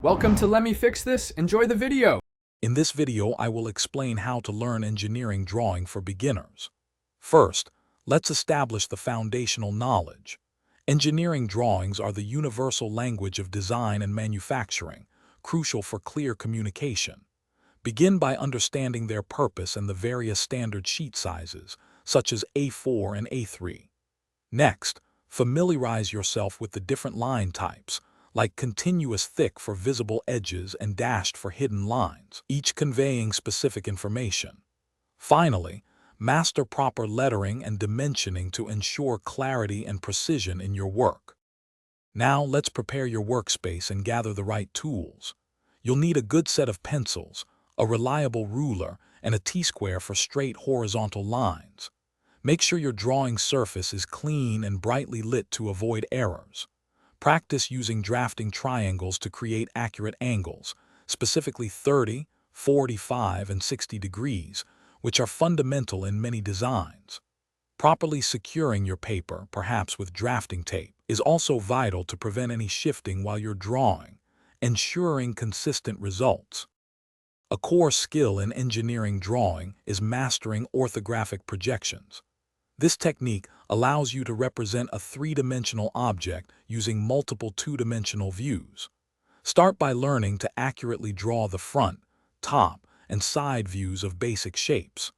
Welcome to Let Me Fix This. Enjoy the video. In this video, I will explain how to learn engineering drawing for beginners. First, let's establish the foundational knowledge. Engineering drawings are the universal language of design and manufacturing, crucial for clear communication. Begin by understanding their purpose and the various standard sheet sizes, such as A4 and A3. Next, familiarize yourself with the different line types, like continuous thick for visible edges and dashed for hidden lines, each conveying specific information. Finally, master proper lettering and dimensioning to ensure clarity and precision in your work. Now let's prepare your workspace and gather the right tools. You'll need a good set of pencils, a reliable ruler, and a T-square for straight horizontal lines. Make sure your drawing surface is clean and brightly lit to avoid errors. Practice using drafting triangles to create accurate angles, specifically 30, 45, and 60 degrees, which are fundamental in many designs. Properly securing your paper, perhaps with drafting tape, is also vital to prevent any shifting while you're drawing, ensuring consistent results. A core skill in engineering drawing is mastering orthographic projections. This technique allows you to represent a three-dimensional object using multiple two-dimensional views. Start by learning to accurately draw the front, top, and side views of basic shapes.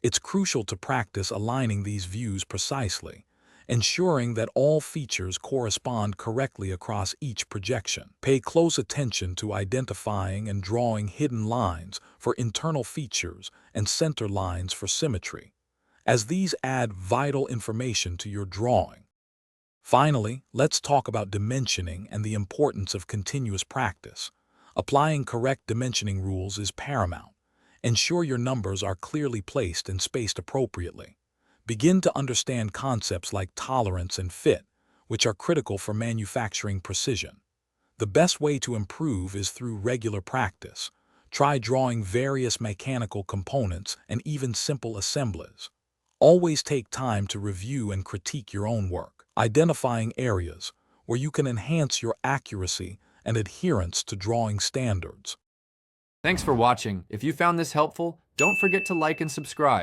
It's crucial to practice aligning these views precisely, ensuring that all features correspond correctly across each projection. Pay close attention to identifying and drawing hidden lines for internal features and center lines for symmetry, as these add vital information to your drawing. Finally, let's talk about dimensioning and the importance of continuous practice. Applying correct dimensioning rules is paramount. Ensure your numbers are clearly placed and spaced appropriately. Begin to understand concepts like tolerance and fit, which are critical for manufacturing precision. The best way to improve is through regular practice. Try drawing various mechanical components and even simple assemblies. Always take time to review and critique your own work, identifying areas where you can enhance your accuracy and adherence to drawing standards. Thanks for watching. If you found this helpful, don't forget to like and subscribe.